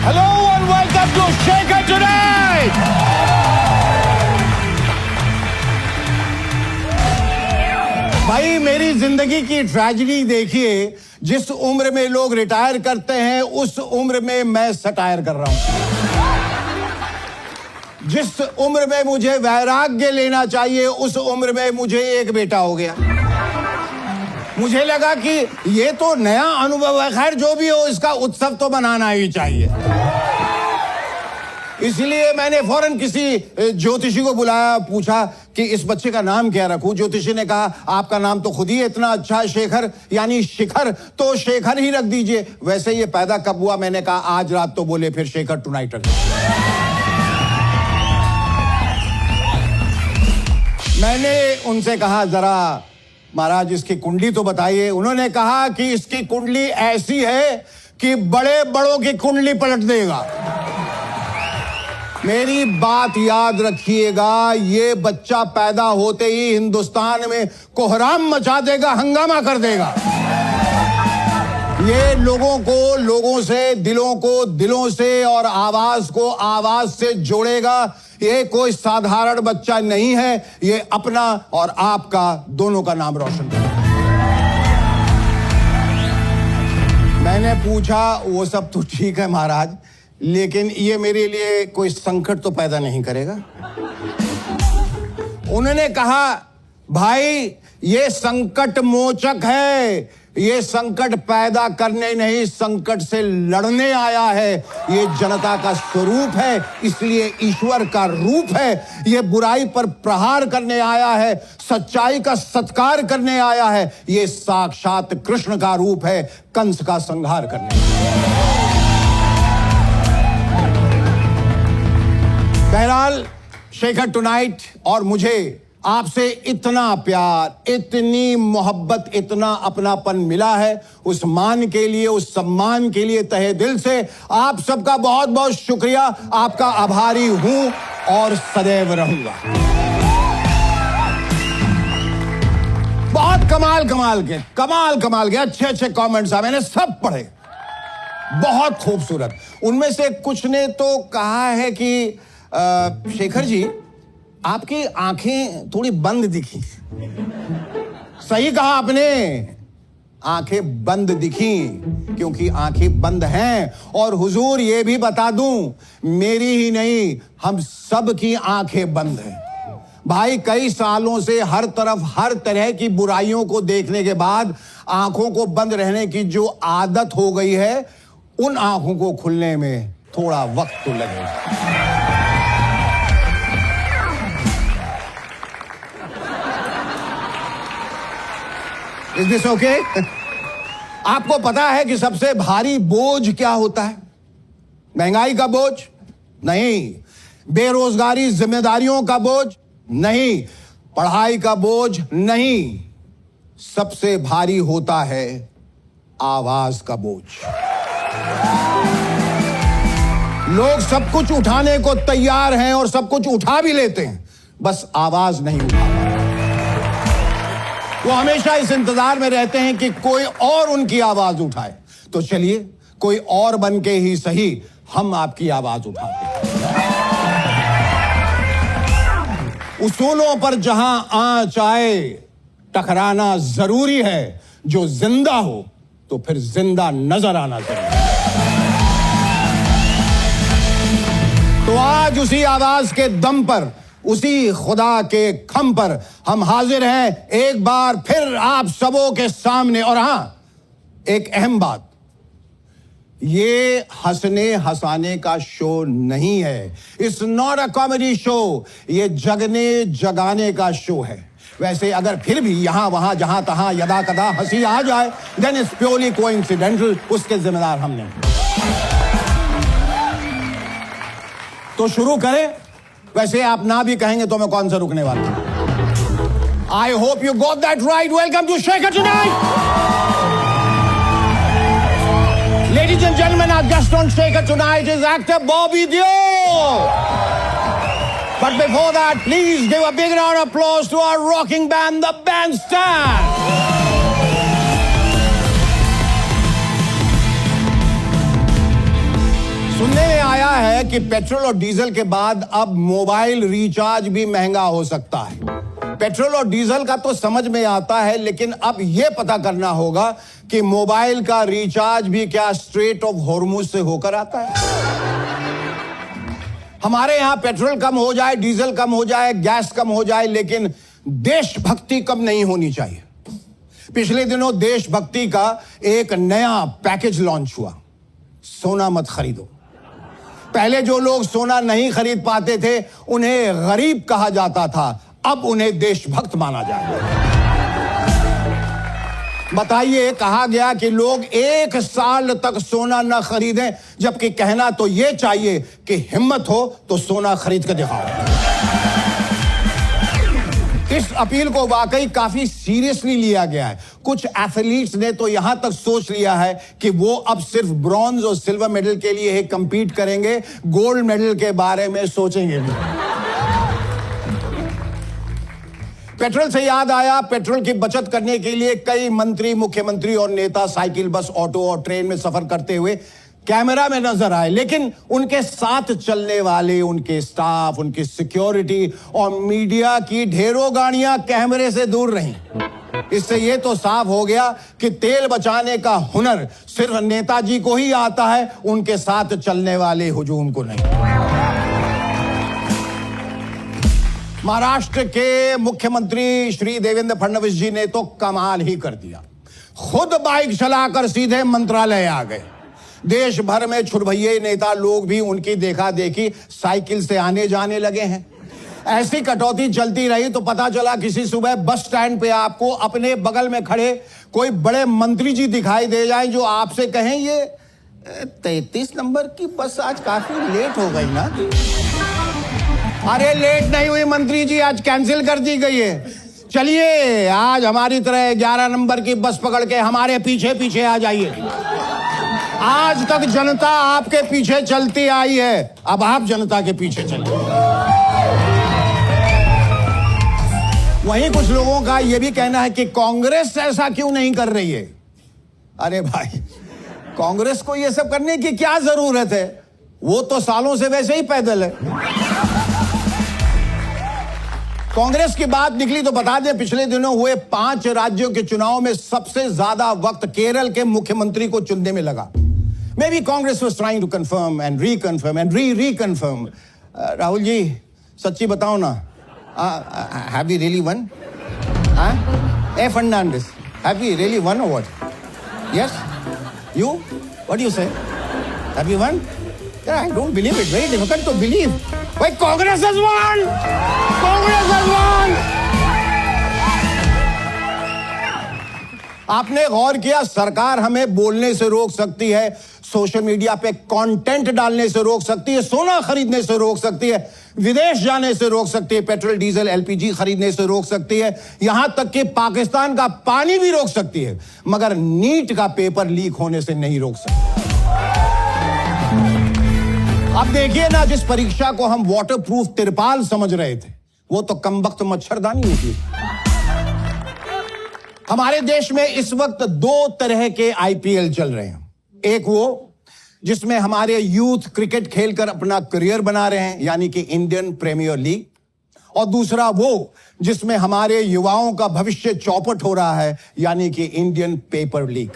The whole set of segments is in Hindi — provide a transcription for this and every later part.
Hello and welcome to Shaker Tonight. भाई मेरी जिंदगी की ट्रेजेडी देखिए, जिस उम्र में लोग रिटायर करते हैं उस उम्र में मैं सटायर कर रहा हूं। जिस उम्र में मुझे वैराग्य लेना चाहिए उस उम्र में मुझे एक बेटा हो गया। मुझे लगा कि ये तो नया अनुभव है, खैर जो भी हो इसका उत्सव तो मनाना ही चाहिए। इसलिए मैंने फौरन किसी ज्योतिषी को बुलाया, पूछा कि इस बच्चे का नाम क्या रखूं। ज्योतिषी ने कहा आपका नाम तो खुद ही इतना अच्छा है, शेखर यानी शिखर, तो शेखर ही रख दीजिए। वैसे ये पैदा कब हुआ, मैंने कहा आज रात, तो बोले फिर शेखर टुनाइट रख दीजिए। मैंने उनसे कहा जरा महाराज इसकी कुंडली तो बताइए। उन्होंने कहा कि इसकी कुंडली ऐसी है कि बड़े बड़ों की कुंडली पलट देगा। मेरी बात याद रखिएगा, ये बच्चा पैदा होते ही हिंदुस्तान में कोहराम मचा देगा, हंगामा कर देगा। ये लोगों को लोगों से, दिलों को दिलों से और आवाज को आवाज से जोड़ेगा। ये कोई साधारण बच्चा नहीं है, ये अपना और आपका दोनों का नाम रोशन करेगा। मैंने पूछा वो सब तो ठीक है महाराज, लेकिन ये मेरे लिए कोई संकट तो पैदा नहीं करेगा। उन्होंने कहा भाई ये संकट मोचक है, ये संकट पैदा करने नहीं संकट से लड़ने आया है। ये जनता का स्वरूप है, इसलिए ईश्वर का रूप है। ये बुराई पर प्रहार करने आया है, सच्चाई का सत्कार करने आया है। ये साक्षात कृष्ण का रूप है, कंस का संहार करने। बहरहाल शेखर टुनाइट और मुझे आपसे इतना प्यार, इतनी मोहब्बत, इतना अपनापन मिला है। उस मान के लिए, उस सम्मान के लिए तहे दिल से आप सबका बहुत बहुत शुक्रिया। आपका आभारी हूं और सदैव रहूंगा। बहुत कमाल के अच्छे अच्छे कमेंट्स आए, मैंने सब पढ़े, बहुत खूबसूरत। उनमें से कुछ ने तो कहा है कि शेखर जी आपकी आंखें थोड़ी बंद दिखी। सही कहा आपने, आंखें बंद दिखी क्योंकि आंखें बंद हैं। और हुजूर ये भी बता दूं, मेरी ही नहीं हम सब की आंखें बंद हैं। भाई कई सालों से हर तरफ हर तरह की बुराइयों को देखने के बाद आंखों को बंद रहने की जो आदत हो गई है, उन आंखों को खुलने में थोड़ा वक्त तो लगेगा। Is this okay? आपको पता है कि सबसे भारी बोझ क्या होता है? महंगाई का बोझ नहीं, बेरोजगारी जिम्मेदारियों का बोझ नहीं, पढ़ाई का बोझ नहीं, सबसे भारी होता है आवाज का बोझ। लोग सब कुछ उठाने को तैयार हैं और सब कुछ उठा भी लेते हैं, बस आवाज नहीं उठा। वो हमेशा इस इंतजार में रहते हैं कि कोई और उनकी आवाज उठाए। तो चलिए कोई और बन के ही सही हम आपकी आवाज उठाते हैं। उसूलों पर जहां आंच आए टकराना जरूरी है, जो जिंदा हो तो फिर जिंदा नजर आना जरूरी है। तो आज उसी आवाज के दम पर, उसी खुदा के खम पर हम हाजिर हैं एक बार फिर आप सबों के सामने। और हां, एक अहम बात, ये हंसने हंसाने का शो नहीं है। It's not a comedy show, ये जगने जगाने का शो है। वैसे अगर फिर भी यहां वहां जहां तहां यदा कदा हंसी आ जाए, देन इट्स प्योरली कोइंसिडेंटल, उसके जिम्मेदार हम नहीं। तो शुरू करें। वैसे आप ना भी कहेंगे तो मैं कौन सा रुकने वाला हूं। I hope you got that right. Welcome to Shekhar tonight. Ladies and gentlemen, our guest on Shaker tonight is actor Bobby Deol. But before that, please give a big round of applause to our rocking band, the Bandstand. सुनने में आया है कि पेट्रोल और डीजल के बाद अब मोबाइल रिचार्ज भी महंगा हो सकता है। पेट्रोल और डीजल का तो समझ में आता है, लेकिन अब यह पता करना होगा कि मोबाइल का रिचार्ज भी क्या स्ट्रेट ऑफ हॉर्मुज से होकर आता है। हमारे यहां पेट्रोल कम हो जाए, डीजल कम हो जाए, गैस कम हो जाए, लेकिन देशभक्ति कम नहीं होनी चाहिए। पिछले दिनों देशभक्ति का एक नया पैकेज लॉन्च हुआ, सोना मत खरीदो। पहले जो लोग सोना नहीं खरीद पाते थे उन्हें गरीब कहा जाता था, अब उन्हें देशभक्त माना जाएगा। बताइए, कहा गया कि लोग 1 साल तक सोना न खरीदें, जबकि कहना तो यह चाहिए कि हिम्मत हो तो सोना खरीद कर दिखाओ। इस अपील को वाकई काफी सीरियसली लिया गया है। कुछ एथलीट्स ने तो यहां तक सोच लिया है कि वो अब सिर्फ ब्रॉन्ज और सिल्वर मेडल के लिए ही कंपीट करेंगे, गोल्ड मेडल के बारे में सोचेंगे भी। पेट्रोल से याद आया, पेट्रोल की बचत करने के लिए कई मंत्री, मुख्यमंत्री और नेता साइकिल, बस, ऑटो और ट्रेन में सफर करते हुए कैमरा में नजर आए, लेकिन उनके साथ चलने वाले, उनके स्टाफ, उनकी सिक्योरिटी और मीडिया की ढेरों गाड़ियां कैमरे से दूर रहीं। इससे यह तो साफ हो गया कि तेल बचाने का हुनर सिर्फ नेताजी को ही आता है, उनके साथ चलने वाले हुजूम को नहीं। महाराष्ट्र के मुख्यमंत्री श्री देवेंद्र फडणवीस जी ने तो कमाल ही कर दिया। खुद बाइक चलाकर सीधे मंत्रालय आ गए। देश भर में छुरभैये नेता लोग भी उनकी देखा देखी साइकिल से आने जाने लगे हैं। ऐसी कटौती चलती रही तो पता चला किसी सुबह बस स्टैंड पे आपको अपने बगल में खड़े कोई बड़े मंत्री जी दिखाई दे जाएं, जो आपसे कहें ये 33 नंबर की बस आज काफी लेट हो गई ना। अरे लेट नहीं हुई मंत्री जी, आज कैंसिल कर दी गई है। चलिए आज हमारी तरह 11 नंबर की बस पकड़ के हमारे पीछे पीछे आ जाइए। आज तक जनता आपके पीछे चलती आई है, अब आप जनता के पीछे चलिए। वहीं कुछ लोगों का यह भी कहना है कि कांग्रेस ऐसा क्यों नहीं कर रही है। अरे भाई, कांग्रेस को यह सब करने की क्या जरूरत है, वो तो सालों से वैसे ही पैदल है। कांग्रेस की बात निकली तो बता दें, पिछले दिनों हुए 5 राज्यों के चुनाव में सबसे ज्यादा वक्त केरल के मुख्यमंत्री को चुनने में लगा। Maybe Congress was trying to confirm and reconfirm and reconfirm. Rahul ji, सच्ची बताओ ना, have we really won? Hey Fernandez, have we really won or what? Yes? You? What do you say? Have you won? Yeah, I don't believe it. Very difficult to believe. Why Congress has won? Congress has won! आपने गौर किया, सरकार हमें बोलने से रोक सकती है, सोशल मीडिया पे कंटेंट डालने से रोक सकती है, सोना खरीदने से रोक सकती है, विदेश जाने से रोक सकती है, पेट्रोल डीजल एलपीजी खरीदने से रोक सकती है, यहां तक कि पाकिस्तान का पानी भी रोक सकती है, मगर नीट का पेपर लीक होने से नहीं रोक सकती। अब देखिए ना, जिस परीक्षा को हम वाटरप्रूफ तिरपाल समझ रहे थे, वो तो कमबख्त मच्छरदानी निकली। हमारे देश में इस वक्त 2 तरह के आईपीएल चल रहे हैं। एक वो जिसमें हमारे यूथ क्रिकेट खेलकर अपना करियर बना रहे हैं, यानी कि इंडियन प्रीमियर लीग, और दूसरा वो जिसमें हमारे युवाओं का भविष्य चौपट हो रहा है, यानी कि इंडियन पेपर लीग।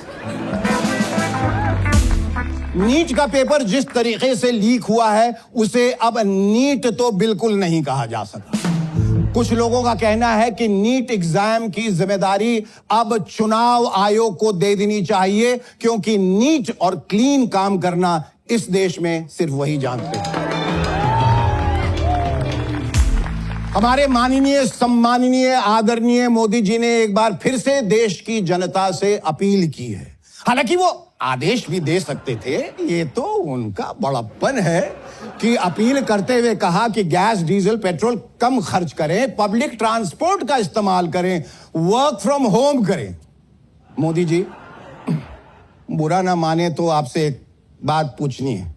नीट का पेपर जिस तरीके से लीक हुआ है, उसे अब नीट तो बिल्कुल नहीं कहा जा सकता। कुछ लोगों का कहना है कि नीट एग्जाम की जिम्मेदारी अब चुनाव आयोग को दे देनी चाहिए, क्योंकि नीट और क्लीन काम करना इस देश में सिर्फ वही जानते हैं। हमारे माननीय, सम्माननीय, आदरणीय मोदी जी ने एक बार फिर से देश की जनता से अपील की है। हालांकि वो आदेश भी दे सकते थे, ये तो उनका बड़प्पन है कि अपील करते हुए कहा कि गैस, डीजल, पेट्रोल कम खर्च करें, पब्लिक ट्रांसपोर्ट का इस्तेमाल करें, वर्क फ्रॉम होम करें। मोदी जी, बुरा ना माने तो आपसे एक बात पूछनी है।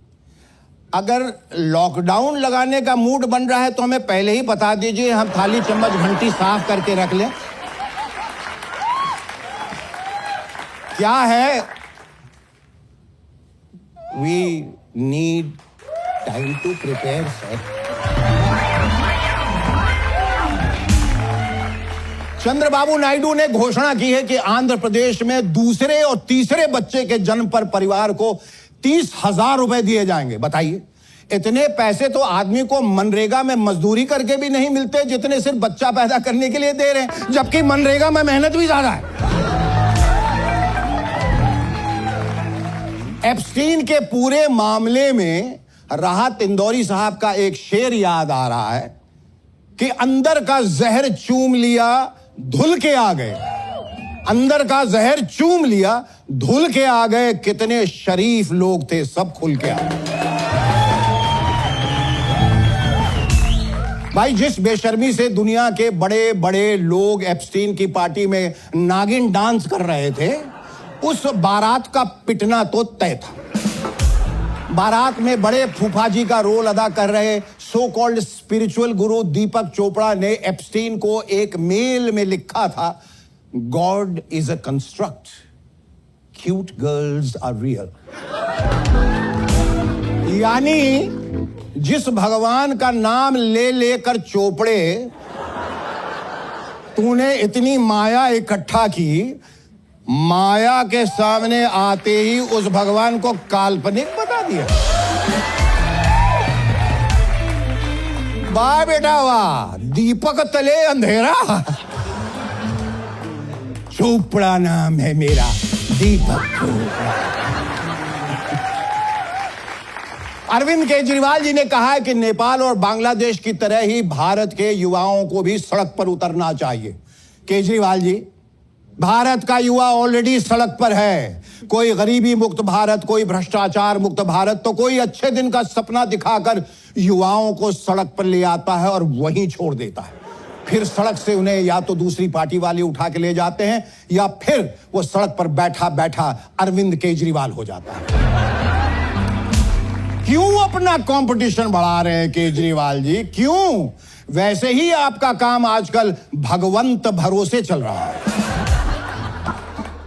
अगर लॉकडाउन लगाने का मूड बन रहा है तो हमें पहले ही बता दीजिए, हम थाली चम्मच घंटी साफ करके रख लें। क्या है, we need time to prepare, sir. Chandrababu Naidu ने घोषणा की है कि आंध्र प्रदेश में दूसरे और तीसरे बच्चे के जन्म पर परिवार को 30,000 रुपए दिए जाएंगे। बताइए, इतने पैसे तो आदमी को मनरेगा में मजदूरी करके भी नहीं मिलते जितने सिर्फ बच्चा पैदा करने के लिए दे रहे हैं, जबकि मनरेगा में मेहनत भी ज्यादा है। एप्स्टीन के पूरे मामले में राहत इंदौरी साहब का एक शेर याद आ रहा है कि अंदर का जहर चूम लिया, धुल के आ गए। अंदर का जहर चूम लिया, धुल के आ गए। कितने शरीफ लोग थे, सब खुल के आ गए। भाई, जिस बेशर्मी से दुनिया के बड़े बड़े लोग एप्स्टीन की पार्टी में नागिन डांस कर रहे थे, उस बारात का पिटना तो तय था। बारात में बड़े फूफा जी का रोल अदा कर रहे सो कॉल्ड स्पिरिचुअल गुरु दीपक चोपड़ा ने एप्स्टीन को एक मेल में लिखा था, God is a construct, cute girls are real. यानी जिस भगवान का नाम ले लेकर चोपड़े तूने इतनी माया इकट्ठा की, माया के सामने आते ही उस भगवान को काल्पनिक बता दिया। वाह बेटा वाह, दीपक तले अंधेरा, चोपड़ा नाम है मेरा, दीपक चोपड़ा। अरविंद केजरीवाल जी ने कहा है कि नेपाल और बांग्लादेश की तरह ही भारत के युवाओं को भी सड़क पर उतरना चाहिए। केजरीवाल जी, भारत का युवा ऑलरेडी सड़क पर है। कोई गरीबी मुक्त भारत, कोई भ्रष्टाचार मुक्त भारत, तो कोई अच्छे दिन का सपना दिखाकर युवाओं को सड़क पर ले आता है और वहीं छोड़ देता है। फिर सड़क से उन्हें या तो दूसरी पार्टी वाले उठा के ले जाते हैं या फिर वो सड़क पर बैठा बैठा अरविंद केजरीवाल हो जाता है। क्यों अपना कंपटीशन बढ़ा रहे हैं केजरीवाल जी, क्यों? वैसे ही आपका काम आजकल भगवंत भरोसे चल रहा है।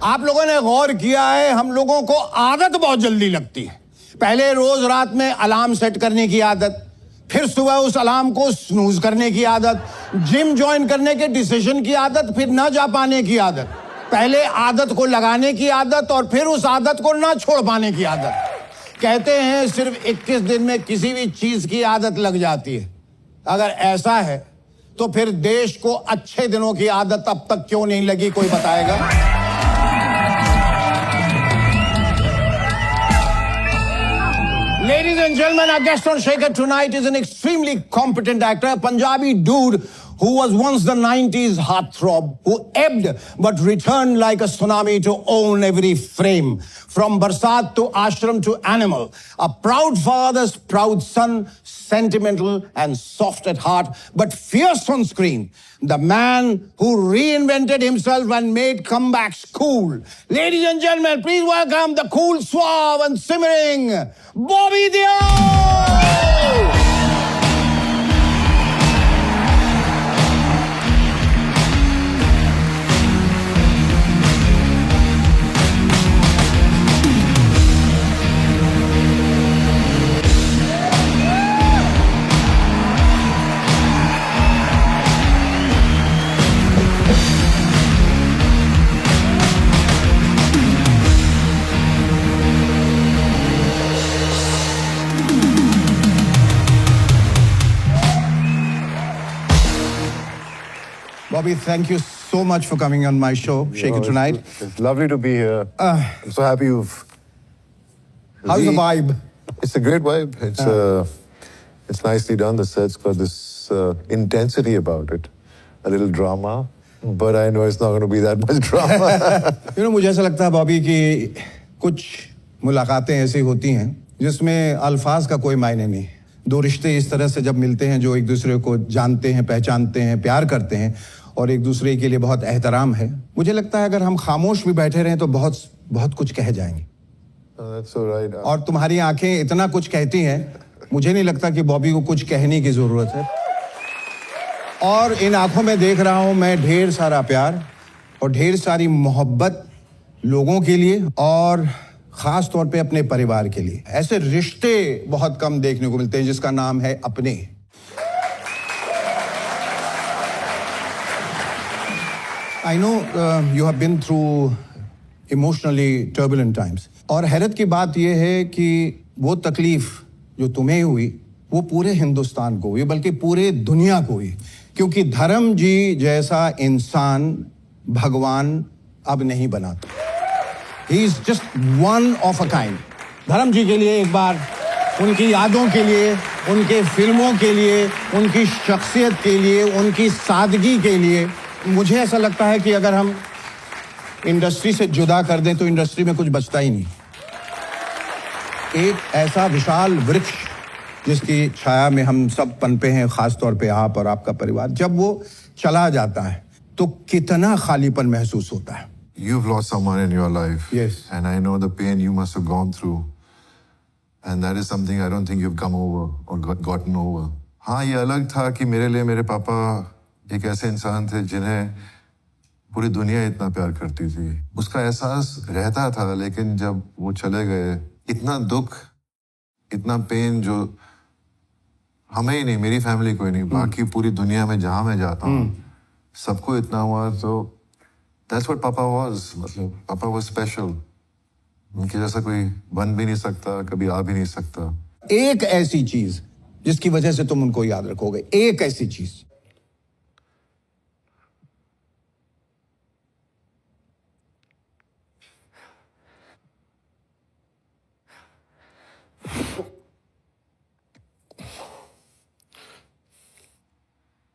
आप लोगों ने गौर किया है, हम लोगों को आदत बहुत जल्दी लगती है। पहले रोज रात में अलार्म सेट करने की आदत, फिर सुबह उस अलार्म को स्नूज करने की आदत, जिम ज्वाइन करने के डिसीजन की आदत, फिर ना जा पाने की आदत, पहले आदत को लगाने की आदत और फिर उस आदत को ना छोड़ पाने की आदत। कहते हैं सिर्फ 21 दिन में किसी भी चीज की आदत लग जाती है। अगर ऐसा है तो फिर देश को अच्छे दिनों की आदत अब तक क्यों नहीं लगी, कोई बताएगा? Ladies and gentlemen, our guest on Shaker tonight is an extremely competent actor, a Punjabi dude who was once the 90s heartthrob, who ebbed but returned like a tsunami to own every frame. From Barsat to Ashram to Animal, a proud father's proud son, sentimental and soft at heart, but fierce on screen. The man who reinvented himself and made comebacks cool. Ladies and gentlemen, please welcome the cool, suave and simmering Bobby Deol! Bobby, thank you so much for coming on my show, Shaker Tonight. It's lovely to be here. I'm so happy you've... How's the vibe? It's a great vibe. It's nicely done. The set's got this intensity about it. A little drama. But I know it's not going to be that much drama. You know, मुझे ऐसा लगता है बॉबी कि कुछ मुलाकातें ऐसी होती हैं जिसमें अल्फाज का कोई मायने नहीं। दो रिश्ते इस तरह से जब मिलते हैं जो एक दूसरे को जानते हैं, पहचानते हैं, प्यार करते हैं और एक दूसरे के लिए बहुत एहतराम है, मुझे लगता है अगर हम खामोश भी बैठे रहें तो बहुत बहुत कुछ कह जाएंगे। That's all right. और तुम्हारी आंखें इतना कुछ कहती हैं, मुझे नहीं लगता कि बॉबी को कुछ कहने की जरूरत है। और इन आंखों में देख रहा हूं मैं ढेर सारा प्यार और ढेर सारी मोहब्बत लोगों के लिए। और खास तौर पे अपने परिवार के लिए। ऐसे रिश्ते बहुत कम देखने को मिलते हैं जिसका नाम है अपने। I know you have been through emotionally turbulent times, और हैरत की बात यह है कि वो तकलीफ जो तुम्हें हुई वो पूरे हिंदुस्तान को हुई, बल्कि पूरे दुनिया को हुई, क्योंकि धर्म जी जैसा इंसान भगवान अब नहीं बनाता। He is just one of a kind. धर्म जी के लिए एक बार, उनकी यादों के लिए, उनके फिल्मों के लिए, उनकी शख्सियत के लिए, उनकी सादगी के लिए, मुझे ऐसा लगता है कि अगर हम इंडस्ट्री से जुदा कर दें तो इंडस्ट्री में कुछ बचता ही नहीं। एक ऐसा विशाल वृक्ष जिसकी छाया में हम सब पनपे हैं, खास तौर पे आप और आपका परिवार, जब वो चला जाता है तो कितना खालीपन महसूस होता है। You've lost someone in your life. Yes. And I know the pain you must have gone through. And that is something I don't think you've come over or gotten over. हाँ, ये अलग था कि मेरे लिए मेरे पापा एक ऐसे इंसान थे जिन्हें पूरी दुनिया इतना प्यार करती थी। उसका एहसास रहता था, लेकिन जब वो चले गए, इतना दुख, इतना पेन जो हमें ही नहीं, मेरी फैमिली को ही नहीं, बाकी पूरी दुनिया में जहां मैं जाता हूँ सबको इतना हुआ। तो that's what पापा was, मतलब पापा was special। उनके जैसा कोई बन भी नहीं सकता, कभी आ भी नहीं सकता। एक ऐसी चीज जिसकी वजह से तुम उनको याद रखोगे, एक ऐसी चीज।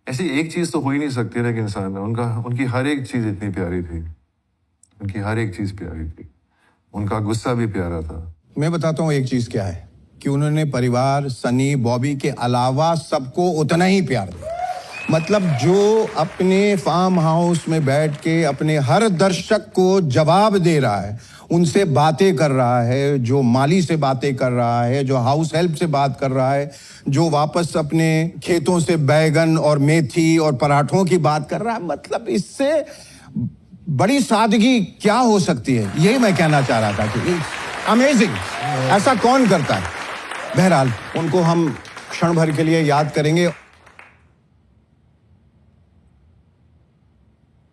ऐसी एक चीज तो हो ही नहीं सकती ना कि इंसान में, उनकी हर एक चीज इतनी प्यारी थी, उनकी हर एक चीज प्यारी थी, उनका गुस्सा भी प्यारा था। मैं बताता हूँ एक चीज क्या है, कि उन्होंने परिवार, सनी, बॉबी के अलावा सबको उतना ही प्यार दिया। मतलब जो अपने फार्म हाउस में बैठ के अपने हर दर्शक को जवाब दे रहा है, उनसे बातें कर रहा है, जो माली से बातें कर रहा है, जो हाउस हेल्प से बात कर रहा है, जो वापस अपने खेतों से बैगन और मेथी और पराठों की बात कर रहा है, मतलब इससे बड़ी सादगी क्या हो सकती है, यही मैं कहना चाह रहा था कि अमेजिंग, ऐसा कौन करता है। बहरहाल उनको हम क्षण भर के लिए याद करेंगे।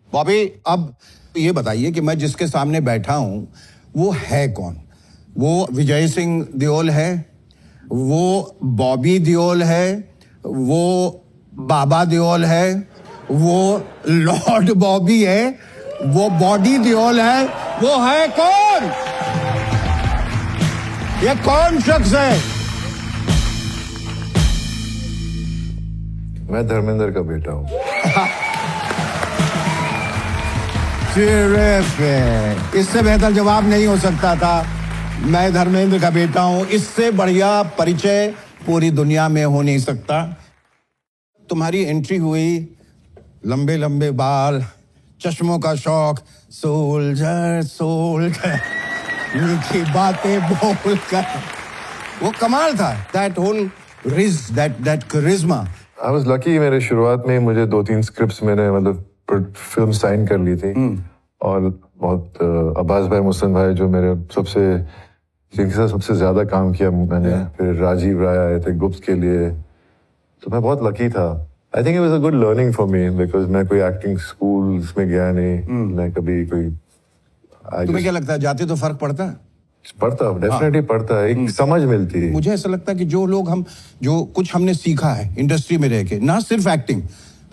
बॉबी, अब ये बताइए कि मैं जिसके सामने बैठा हूं वो है कौन? वो विजय सिंह देओल है, वो बॉबी देओल है, वो बाबा देओल है, वो लॉर्ड बॉबी है, वो बॉडी देओल है, वो है कौन? ये कौन शख्स है? मैं धर्मेंद्र का बेटा हूँ। इससे बेहतर जवाब नहीं हो सकता था। मैं धर्मेंद्र का बेटा हूं, इससे बढ़िया परिचय पूरी दुनिया में हो नहीं सकता। तुम्हारी एंट्री हुई, लंबे लंबे बाल, चश्मों का शौक, सोल्जर सोल्जर, मीठी बातें बोलकर, वो कमाल था। दैट होल रिज, दैट करिश्मा। आई वाज लकी, मेरे शुरुआत में मुझे 2-3 स्क्रिप्ट्स मैंने मतलब फिल्म साइन कर ली थी। और बहुत अब्बास भाई, मुस्लिम भाई, जो मेरे जिनके साथ सबसे ज्यादा काम किया मैंने। फिर राजीव राय आए थे गुप्त के लिए, तो मैं बहुत लकी था। I think it was a good learning for me, because मैं कोई एक्टिंग स्कूल्स में गया नहीं, मैं कभी कोई। तुम्हें क्या लगता है, जाते तो फर्क पड़ता है? पड़ता, डेफिनेटली पड़ता है, एक समझ मिलती है। मुझे ऐसा लगता है कि जो कुछ हमने सीखा है इंडस्ट्री में रह के, ना सिर्फ एक्टिंग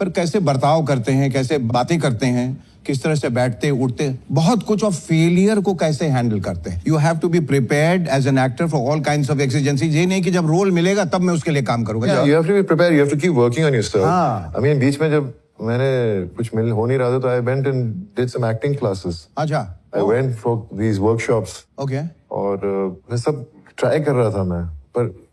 पर कैसे बर्ताव करते हैं, कैसे बातें करते हैं, किस तरह से बैठते उठते, बहुत कुछ, और फेलियर को कैसे हैंडल करते हैं। You have to be prepared as an actor for all kinds of exigencies. ये नहीं कि जब रोल मिलेगा तब मैं उसके लिए काम करूंगा। You have to be prepared, you have to keep working on yourself. I mean बीच में जब मैंने कुछ हो नहीं रहा था, तो I went and did some acting classes. अच्छा, I went for these workshops. Okay. और मैं सब ट्राई कर रहा था मैं, पर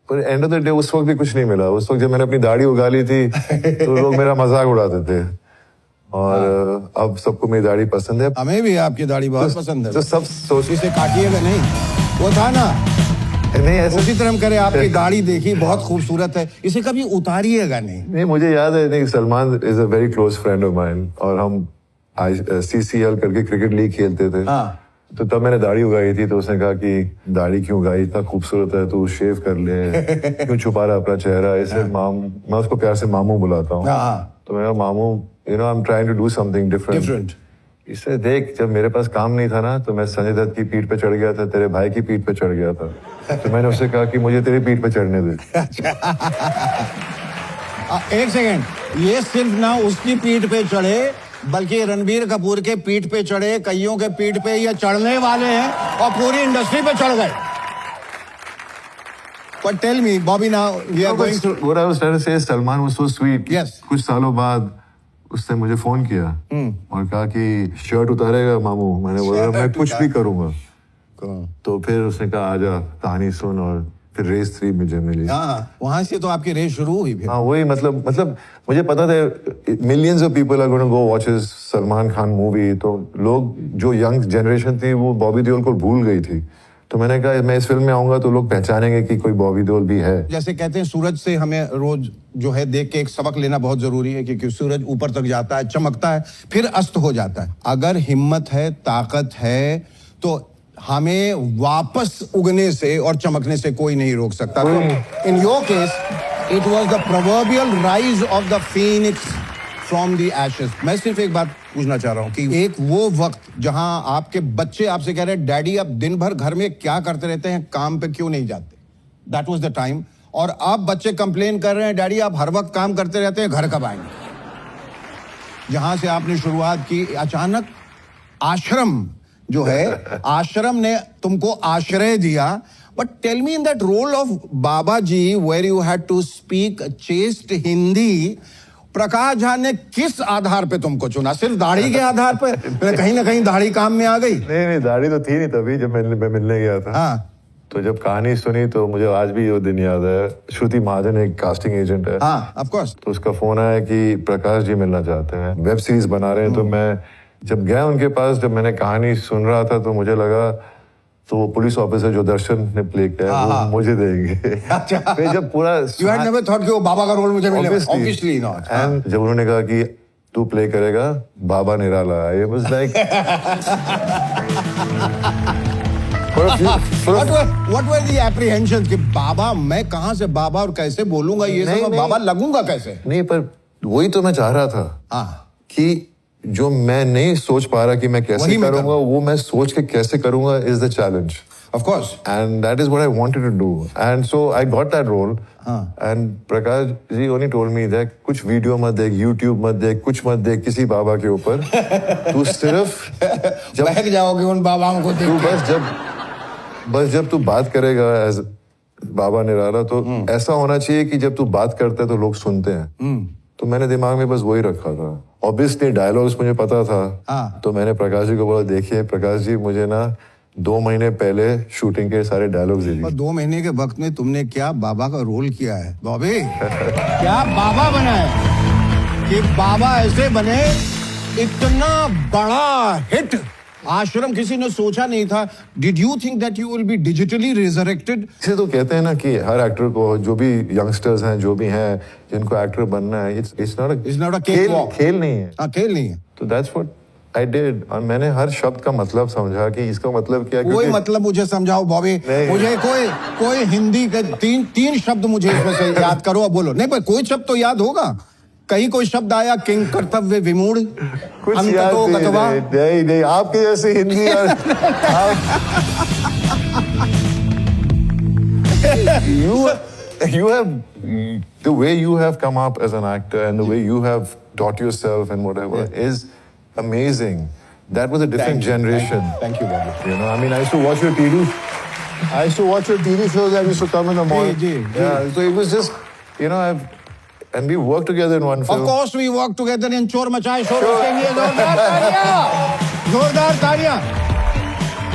एंड ऑफ द डे उस वक्त भी कुछ नहीं मिला। उस वक्त जब मैंने अपनी दाढ़ी उगा ली थी तो लोग मेरा मजाक उड़ाते थे, और अब सबको मेरी दाढ़ी पसंद है। हमें भी आपकी दाढ़ी बहुत पसंद है। तो सब सोच, इसे काटिएगा नहीं, वो था ना, नहीं ऐसे उसी तरह करे। आपकी दाढ़ी देखी, बहुत खूबसूरत है, इसे कभी उतारिएगा नहीं। नहीं, मुझे याद है, नहीं, Salman is a very close friend of mine, और हम CCL करके क्रिकेट लीग खेलते थे। तो तब मैंने दाढ़ी उगाई थी, तो उसने कहा कि दाढ़ी क्यों उगाई, इतना खूबसूरत है, तू शेव कर ले, क्यों छुपा रहा अपना चेहरा ऐसे। मैं उसको प्यार से मामू बुलाता हूँ। तो मैं मामू, you know, I am trying to do something different. इससे देख, जब मेरे पास काम नहीं था ना, तो मैं संजय दत्त की पीठ पे चढ़ गया था, तेरे भाई की पीठ पे चढ़ गया था। तो मैंने उससे कहा कि मुझे तेरी पीठ पे चढ़ने दे। एक सेकेंड, ये सिर्फ ना उसकी पीठ पे चढ़े, बल्कि रणबीर कपूर के पीठ पे चढ़े, कईयों के पीठ पे ये चढ़ने वाले हैं और पूरी इंडस्ट्री पे चढ़ गए। But tell me, Bobby, now we are going to... What I was trying to say is Salman was so sweet. Yes. कुछ सालों बाद उसने मुझे फोन किया और कहा कि शर्ट उतारेगा मामू। मैंने बोला मैं कुछ भी करूंगा। तो फिर उसने कहा आजा कहानी सुन, और फिर रेस 3 मुझे मिली। वहां से तो आपकी रेस शुरू हुई फिर। हाँ, वही मतलब मुझे पता था millions of people are going to go watch his Salman Khan movie. तो लोग, जो यंग जनरेशन थी, वो बॉबी देओल को भूल गई थी। तो मैंने कहा मैं इस फिल्म में आऊंगा तो लोग पहचानेंगे कि कोई बॉबी देओल भी है। जैसे कहते हैं सूरज से हमें रोज जो है देख के एक सबक लेना बहुत जरूरी है, क्योंकि सूरज ऊपर तक जाता है, चमकता है, फिर अस्त हो जाता है। अगर हिम्मत है, ताकत है, तो हमें वापस उगने से और चमकने से कोई नहीं रोक सकता। तो in your case it was the proverbial rise of the Phoenix from the ashes. मैं सिर्फ एक बात पूछना चाह रहा हूं कि एक वो वक्त जहां आपके बच्चे आपसे कह रहे हैं डैडी आप दिन भर घर में क्या करते रहते हैं, काम पे क्यों नहीं जाते, दैट वाज द टाइम। और अब बच्चे कंप्लेन कर रहे हैं डैडी आप हर वक्त काम करते रहते हैं, घर कब आएंगे। जहां से आपने शुरुआत की, अचानक आश्रम जो है, आश्रम ने तुमको आश्रय दिया। But tell me, in that role of Baba ji where you had to speak chaste Hindi, Prakash Jha ने किस आधार पे तुमको चुना? सिर्फ दाढ़ी के आधार पे? कहीं ना कहीं दाढ़ी काम में आ गई? नहीं, दाढ़ी तो थी नहीं तभी जब मैं मिलने गया था। हाँ। तो जब कहानी सुनी तो मुझे आज भी वो दिन याद है। श्रुति महाजन एक कास्टिंग एजेंट है। हाँ, ऑफ कोर्स। तो उसका फोन आया कि प्रकाश जी मिलना चाहते हैं, वेब सीरीज बना रहे हैं। तो मैं जब गया उनके पास, जब मैंने कहानी सुन रहा था, तो मुझे लगा तो वो पुलिस ऑफिसर जो दर्शन ने प्ले किया वो मुझे देंगे। अच्छा। फिर जब पूरा You had never thought कि वो बाबा का रोल मुझे मिलेगा? Obviously not. And जब उन्होंने कहा कि तू प्ले करेगा बाबा निराला, it was like What were the apprehensions कि बाबा, मैं कहाँ से बाबा और कैसे बोलूंगा ये सब, बाबा लगूंगा कैसे? नहीं, पर वही तो मैं चाह रहा था कि जो मैं नहीं सोच पा रहा कि मैं कैसे करूंगा, वो मैं सोच के कैसे करूंगा is the challenge. Of course. And that is what I wanted to do. And so I got that role. And Prakash ji only told me that कुछ वीडियो मत देख, YouTube मत देख, कुछ मत देख किसी बाबा के ऊपर। तू सिर्फ जब बहक जाओगे उन बाबाओं को देख के। बस जब तू बात करेगा एज बाबा निराला, तो ऐसा होना चाहिए कि जब तू बात करता है तो लोग सुनते हैं। तो मैंने दिमाग में बस वही रखा था। ऑब्वियसली डायलॉग्स मुझे पता था। तो मैंने प्रकाश जी को बोला, देखिए प्रकाश जी, मुझे ना 2 महीने पहले शूटिंग के सारे डायलॉग्स दे दिए। 2 महीने के वक्त में तुमने क्या बाबा का रोल किया है बॉबी? क्या बाबा बना है कि बाबा ऐसे बने, इतना बड़ा हिट। आश्रम किसी ने सोचा नहीं था। Did you think that you will be digitally resurrected? इसे तो कहते हैं ना कि हर एक्टर को, जो भी यंगस्टर्स हैं, जो भी हैं, जिनको एक्टर बनना है, इट्स नॉट अ खेल नहीं है। खेल नहीं है। तो दैट्स व्हाट आई डिड। और मैंने हर शब्द का मतलब समझा कि इसका मतलब क्या है। कोई मतलब मुझे समझाओ बॉबी। मुझे कोई हिंदी के तीन शब्द मुझे इसमें से याद करो और बोलो। नहीं, पर कोई शब्द तो याद होगा। कहीं कोई शब्द आया, किंग कर्तव्य विमूढ़, नहीं, आपके जैसे Hindi you have the way you have come up as an actor and the way you have taught yourself and whatever is amazing. That was a different generation. Thank you, Bobby. You know, I mean, I used to watch your TV shows that used to come in the morning. Yeah, so it was just, you know, and we worked together in one film. Of course, we worked together in चोर मचाए शोर। उसके लिए जोरदार तालियां।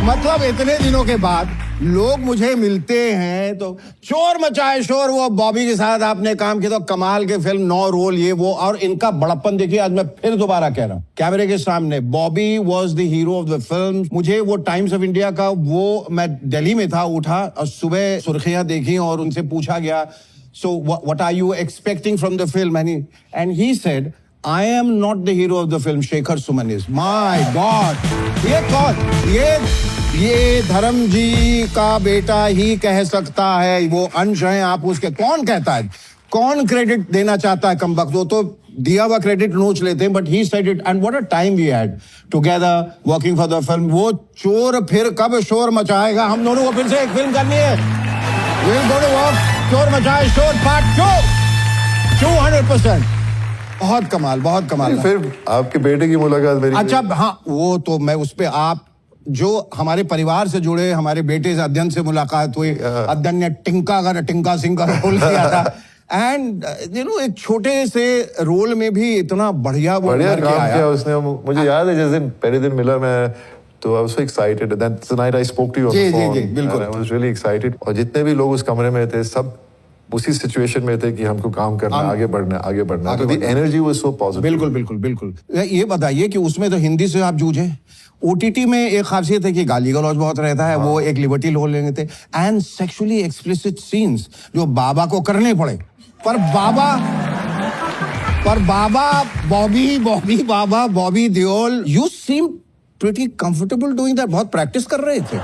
मतलब इतने दिनों के बाद लोग मुझे मिलते हैं तो चोर मचाए शोर, वो बॉबी के साथ आपने काम किया, तो कमाल के फिल्म, 9 रोल, ये वो, और इनका बड़प्पन देखिए। आज मैं फिर दोबारा कह रहा हूँ कैमरे के सामने, Bobby was the hero of the film. मुझे वो टाइम्स ऑफ इंडिया का, वो मैं दिल्ली में था, उठा और सुबह सुर्खियां देखी और उनसे पूछा गया, so what are you expecting from the film? And he said, I am not the hero of the film. Shekhar Suman is. My God. ये कौन? ये धर्म जी का बेटा ही कह सकता है. वो अंश हैं आप उसके. कौन कहता है? कौन क्रेडिट देना चाहता है कमबख्त? वो तो दिया हुआ क्रेडिट नोच लेते हैं. But he said it and what a time we had together working for the film. वो चोर फिर कब शोर मचाएगा? हम दोनों को फिर से एक फिल्म करनी है. We'll go to work. चोर मचाए शोर पार्ट 2. 200%. बहुत कमाल. फिर आपके बेटे की मुलाकात मेरी. अच्छा हाँ, वो तो मैं उस पे आप जो हमारे परिवार से जुड़े हमारे बेटे से अध्ययन से मुलाकात हुई. अध्ययन ने टिंका सिंह का रोल किया था. एंड एक छोटे से रोल में भी इतना बढ़िया काम किया उसने. मुझे याद है जिस दिन पहले दिन मिला मैं, तो I was so excited. That's the night I spoke to you on the phone. जी, बिल्कुल. I was really excited. और जितने भी लोग उस कमरे में थे सब उसी सिचुएशन में थे कि हमको काम करना, आगे बढ़ना. तो the energy was so positive. बिल्कुल. ये बताइए कि उसमें तो हिंदी से आप जूझे. OTT में एक खासियत है कि गाली गलौज बहुत रहता है. वो एक लिबर्टी लो लेंगे थे. एंड सेक्सुअली एक्सप्लिसिट सीन्स जो बाबा को करने पड़े. पर Baba Bobby Deol, you seem pretty comfortable doing that. बहुत प्रैक्टिस कर रहे थे.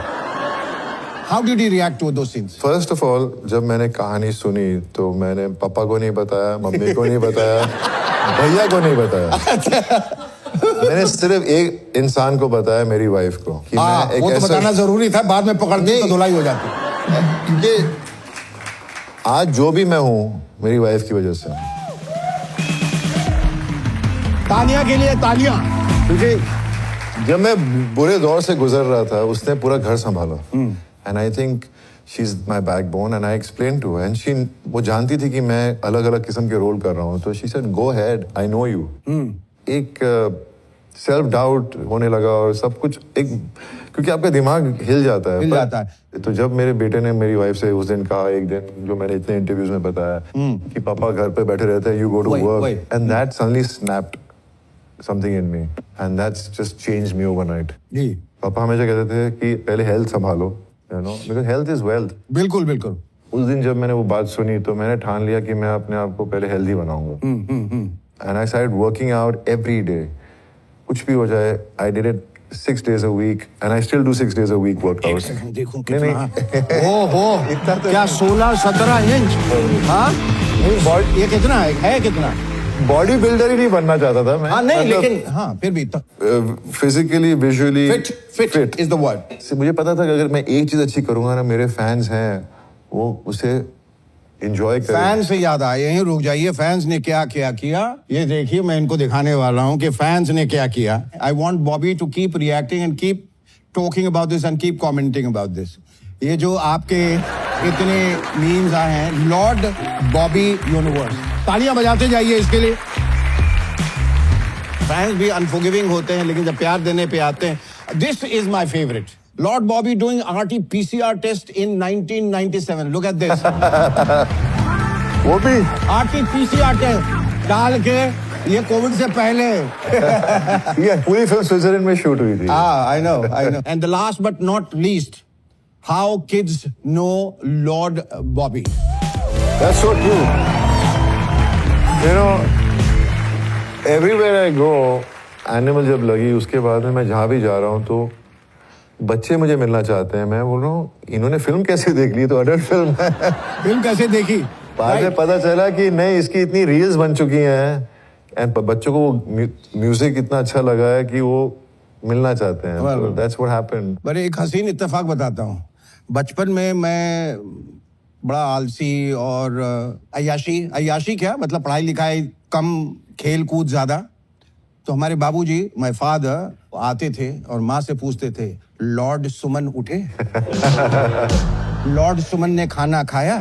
How did he react to those scenes? First of all, जब मैंने कहानी सुनी तो मैंने पापा को नहीं बताया, मम्मी को नहीं बताया, भैया को नहीं बताया. मैंने सिर्फ एक इंसान को बताया, मेरी वाइफ को. कि मैं एक वो तो बताना जरूरी था. बाद में पकड़ने तो धुलाई हो जाती. क्योंकि आज जो भी मैं हूँ मेरी वाइफ की वजह से. तानिया के लिए तालियां. क्योंकि जब मैं बुरे दौर से गुजर रहा था उसने पूरा घर संभाला. And I think she is my backbone. And I explain to and she, वो जानती थी कि मैं अलग अलग किस्म के रोल कर रहा हूँ. तो she said go head, I know you. एक सेल्फ डाउट होने लगा और सब कुछ एक, क्योंकि आपका दिमाग हिल जाता है. तो जब मेरे बेटे ने मेरी वाइफ से उस दिन कहा, एक दिन जो मैंने इतने इंटरव्यूज में बताया कि पापा घर पे बैठे रहते हैं, you go to work, and that suddenly snapped something in me and that's just changed me overnight. जी. पापा हमेशा कहते थे कि पहले हेल्थ संभालो, because health is wealth. बिल्कुल. उस दिन जब मैंने वो बात सुनी तो मैंने ठान लिया कि मैं अपने आप को पहले हेल्दी बनाऊंगा. And I started working out every day. कुछ भी हो जाए, I did it 6 days a week and I still do 6 days a week workout. देखो कितना. इतना तो क्या 16-17 इंच. हाँ. ये कितना है कितना. बॉडी बिल्डर ही नहीं बनना चाहता था मैं. नहीं लेकिन हाँ फिर भी physically visually fit is the word. मुझे पता था कि अगर मैं एक चीज अच्छी करूंगा ना, मेरे फैंस हैं वो उसे एंजॉय करें. फैंस से याद आए, यहीं रुक जाइए. फैंस ने क्या किया ये देखिए. मैं इनको दिखाने वाला हूँ कि फैंस ने क्या किया. I want Bobby to keep reacting and keep talking about this and keep commenting about this. ये जो आपके इतने मीम्स आए हैं, लॉर्ड बॉबी यूनिवर्स. तालियां बजाते जाइए इसके लिए. फैंस भी अनफॉरगिविंग होते हैं लेकिन जब प्यार देने पे आते हैं. This is my favourite. Lord Bobby doing RT-PCR test in 1997. Look at this. वो भी RT-PCR टेस्ट डाल के. ये कोविड से पहले. ये पूरी फिल्म स्विट्जरलैंड में शूट हुई थी. I know. And the last but not least, how kids know Lord Bobby. That's so true. You know, everywhere I go, animal जब लगी उसके बाद में मैं जहाँ भी जा रहा हूँ तो बच्चे मुझे मिलना चाहते हैं. मैं बोल रहा हूँ इन्होंने फिल्म कैसे देख ली, तो अडल्ट फिल्म है. फिल्म कैसे देखी? बाद में पता चला कि नहीं, इसकी इतनी रील्स बन चुकी हैं एंड बच्चों को म्यूजिक इतना अच्छा लगा है कि वो मिलना चाहते हैं. So that's what happened. बड़े एक हसीन इत्तेफाक बताता हूँ. बचपन में मैं बड़ा आलसी और अय्याशी क्या मतलब पढ़ाई लिखाई कम, खेल कूद ज्यादा. तो हमारे बाबूजी, माय फादर, आते थे और माँ से पूछते थे, लॉर्ड सुमन उठे? लॉर्ड सुमन ने खाना खाया?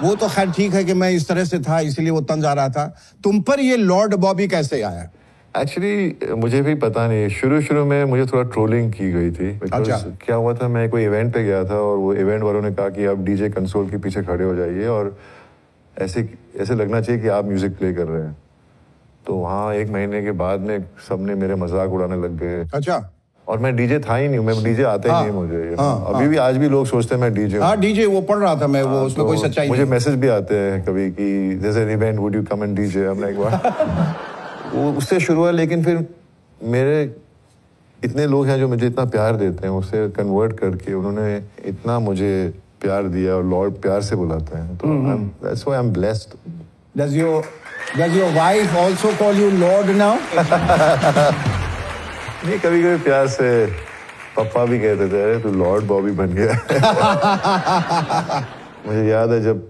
वो तो खैर ठीक है कि मैं इस तरह से था इसलिए वो तंज आ रहा था. तुम पर ये लॉर्ड बॉबी कैसे आया? एक्चुअली मुझे भी पता नहीं. शुरू में मुझे थोड़ा ट्रोलिंग की गई थी. अच्छा. क्या हुआ था, मैं कोई इवेंट पे गया था और वो इवेंट वालों ने कहा कि आप डीजे कंसोल के पीछे खड़े हो जाइए और ऐसे लगना चाहिए कि आप म्यूजिक प्ले कर रहे हैं. तो वहाँ 1 महीने के बाद में सबने मेरे मजाक उड़ाने लग गए. अच्छा. और मैं डीजे था ही नहीं, मैं डीजे आता ही नहीं मुझे। अभी भी आज भी लोग सोचते हैं मैं डीजे हूँ। हाँ डीजे, वो पढ़ रहा था मैं, वो उसमें कोई सच्चाई मुझे नहीं। मैसेज भी आते हैं कभी कि there's an event, would you come and DJ? I'm like what? वो उससे शुरू हुआ, लेकिन फिर मेरे इतने लोग हैं जो मुझे इतना प्यार देते हैं, उसे कन्वर्ट करके उन्होंने इतना मुझे प्यार दिया और लॉर्ड प्यार से बुलाते हैं, तो that's why I'm blessed. Does your wife also call you Lord now? नहीं, कभी कभी प्यार से पापा भी कहते थे, अरे तू लॉर्ड बॉबी बन गया। मुझे याद है जब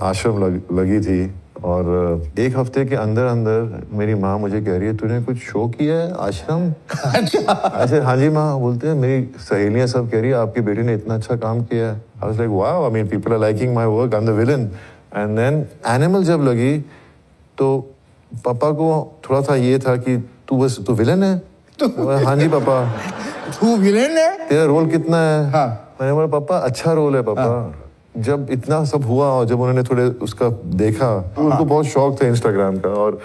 आश्रम लगी थी और एक हफ्ते के अंदर अंदर मेरी माँ मुझे कह रही है, तूने कुछ शो किया है आश्रम? अच्छा हाँ जी माँ, बोलते हैं मेरी सहेलियां सब कह रही है आपकी बेटी ने इतना अच्छा काम किया है। I was like wow, I mean people are liking my work, I am the villain. And then animal जब लगी तो पापा को थोड़ा था ये था कि तू विलन है? हाँ जी पापा। तू विलेन है? तेरा रोल कितना है? हाँ। मैंने बोला पापा अच्छा रोल है पापा। जब इतना सब हुआ और जब उन्होंने थोड़े उसका देखा, उनको बहुत शौक था इंस्टाग्राम का और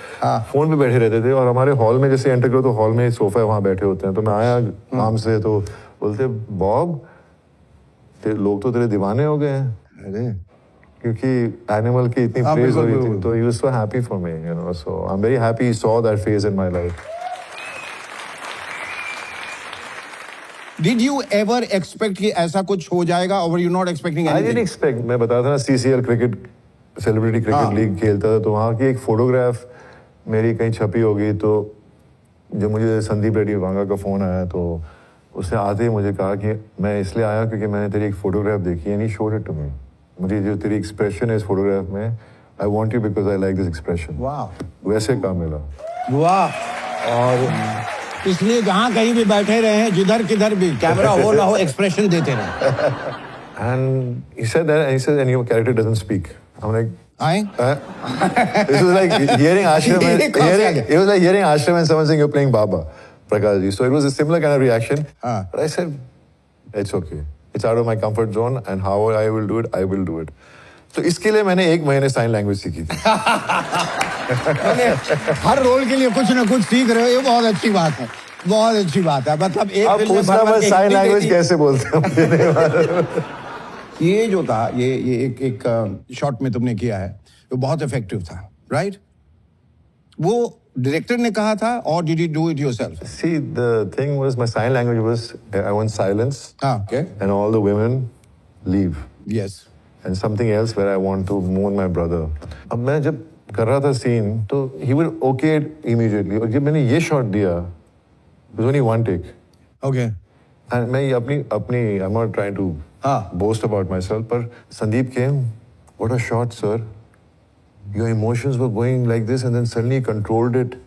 फोन पे बैठे रहते थे, और हमारे हॉल में जैसे एंटर करो तो हॉल में सोफा है, वहाँ बैठे होते हैं। तो मैं आया काम से तो बोलते बॉब लोग तो तेरे दीवाने हो गए हैं, क्योंकि एनिमल की इतनी प्रेज हो रही थी। तो he was so happy for me, you know, so I am very happy he saw that phase in my life. Did you ever expect कि ऐसा कुछ हो जाएगा, or were you not expecting I anything? didn't expect। मैं बताया था ना CCL cricket, celebrity cricket league खेलता था, तो वहाँ की एक फोटोग्राफ मेरी कहीं छपी होगी। तो जब मुझे संदीप रेड्डी वांगा का फ़ोन आया तो उसने आते ही मुझे कहा कि मैं इसलिए आया क्योंकि मैंने तेरी एक फोटोग्राफ देखी है, and he showed it to me. मुझे जो तेरी एक्सप्रेशन है इस फोटोग्राफ में, I want you because I like this expression. वाह, वैसे काम मिला। वाह। और इसलिए जहाँ कहीं भी बैठे रहे, जिधर किधर भी कैमरा हो ना हो, एक्सप्रेशन देते रहे। And he said that, and he said, and your character doesn't speak. I'm like, this was like hearing Ashram. It was like hearing Ashram and someone saying you're playing Baba, Prakash ji. So it was a similar kind of reaction. But I said, it's okay. It's out of my comfort zone, and how I will do it, I will do it. तो इसके लिए मैंने 1 महीने साइन लैंग्वेज सीखी थी। हर रोल के लिए कुछ ना कुछ सीख रहे हो, ये बहुत अच्छी बात है, बहुत अच्छी बात है। मतलब एक साइन लैंग्वेज कैसे बोलते हैं? ये जो था, ये एक शॉट में तुमने किया है, वो बहुत इफेक्टिव था, राइट? वो डायरेक्टर ने कहा था, और did you do it yourself? See, the thing was, my sign language was, I want silence, okay, and all the women leave. Yes. And something else where I want to mourn my brother. अब मैं जब कर रहा था सीन तो he would okay it immediately. और जब मैंने ये शॉट दिया, it was only one take. Okay. And मैं ये अपनी I'm not trying to boast about myself, पर Sandeep came, what a shot, sir. Your emotions were going like this, and then suddenly you controlled it.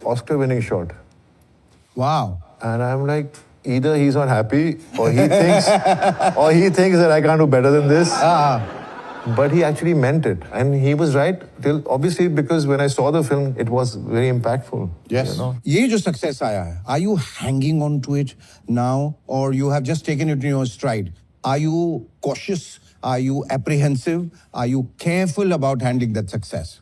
Oscar-winning shot. Wow. And I'm like, either he's not happy, or he thinks that I can't do better than this. But he actually meant it, and he was right. Obviously, because when I saw the film, it was very impactful. Yes. You know? ये जो success आया है, are you hanging on to it now, or you have just taken it in your stride? Are you cautious? Are you apprehensive? Are you careful about handling that success?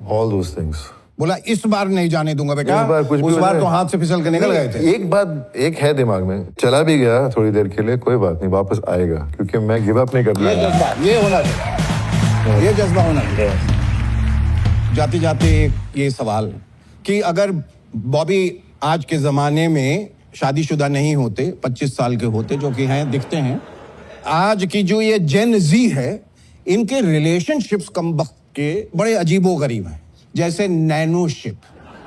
All those things. बोला इस बार नहीं जाने दूंगा बेटा, कुछ उस बार तो हाथ से फिसल के निकल गए थे। एक है दिमाग में, चला भी गया थोड़ी देर के लिए, कोई बात नहीं, वापस आएगा, क्योंकि मैं गिव अप नहीं करना। ये होना चाहिए, ये जज्बा होना चाहिए। जाते जाते ये सवाल कि अगर बॉबी आज के जमाने में शादीशुदा नहीं होते, 25 साल के होते, जो कि हैं, दिखते हैं, आज की जो ये जेन जी है, इनके रिलेशनशिप्स कम वक्त के बड़े अजीबोगरीब हैं, जैसे नैनोशिप,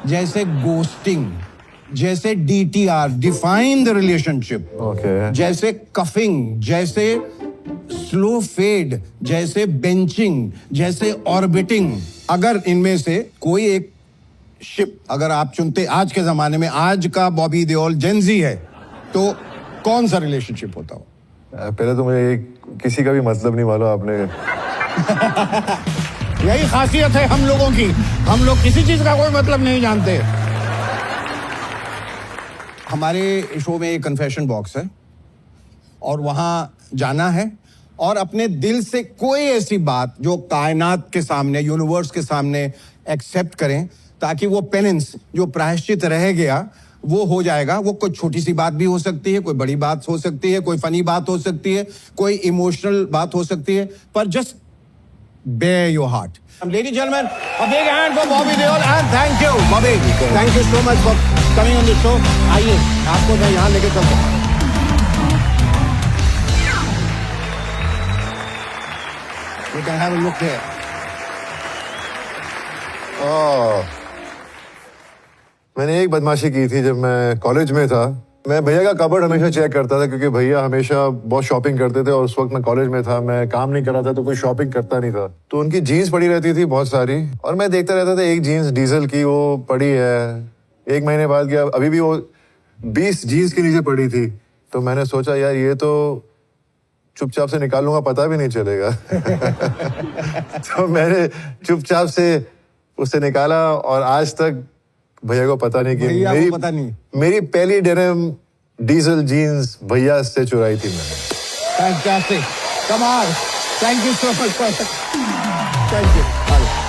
जैसे गोस्टिंग, जैसे DTR, डिफाइन द रिलेशनशिप, जैसे कफिंग, जैसे स्लो फेड, जैसे बेंचिंग, जैसे ऑर्बिटिंग। अगर इनमें से कोई एक शिप अगर आप चुनते आज के जमाने में, आज का बॉबी देओल जेनजी है, तो कौन सा रिलेशनशिप होता हो? पहले तो मुझे किसी का भी मतलब नहीं मालूम आपने। यही खासियत है हम लोगों की, हम लोग किसी चीज का कोई मतलब नहीं जानते। हमारे शो में एक कन्फेशन बॉक्स है, और वहां जाना है और अपने दिल से कोई ऐसी बात जो कायनात के सामने, यूनिवर्स के सामने एक्सेप्ट करें, ताकि वो पेनेंस जो प्रायश्चित रह गया वो हो जाएगा। वो कोई छोटी सी बात भी हो सकती है, कोई बड़ी बात हो सकती है, कोई फनी बात हो सकती है, कोई इमोशनल बात हो सकती है, पर just bear your heart. Ladies and gentlemen, a big hand for Bobby Deol and thank you, Bobby. Thank you so much for coming on the show. आइए, आपको मैं यहाँ लेके चलता हूँ। You can have a look here. मैंने एक बदमाशी की थी जब मैं कॉलेज में था। मैं भैया का कबर्ड हमेशा चेक करता था क्योंकि भैया हमेशा बहुत शॉपिंग करते थे और उस वक्त मैं कॉलेज में था, मैं काम नहीं कर रहा था तो कोई शॉपिंग करता नहीं था। तो उनकी जीन्स पड़ी रहती थी बहुत सारी और मैं देखता रहता था, एक जीन्स डीजल की वो पड़ी है। एक महीने बाद गया, अभी भी वो 20 जीन्स के नीचे पड़ी थी। तो मैंने सोचा यार ये तो चुपचाप से निकाल लूंगा, पता भी नहीं चलेगा। तो मैंने चुपचाप से उससे निकाला और आज तक भैया को पता नहीं कि पता नहीं। मेरी पहली डेनिम डीजल जीन्स भैया से चुराई थी मैंने। Fantastic. Come on. Thank you so much. Thank you.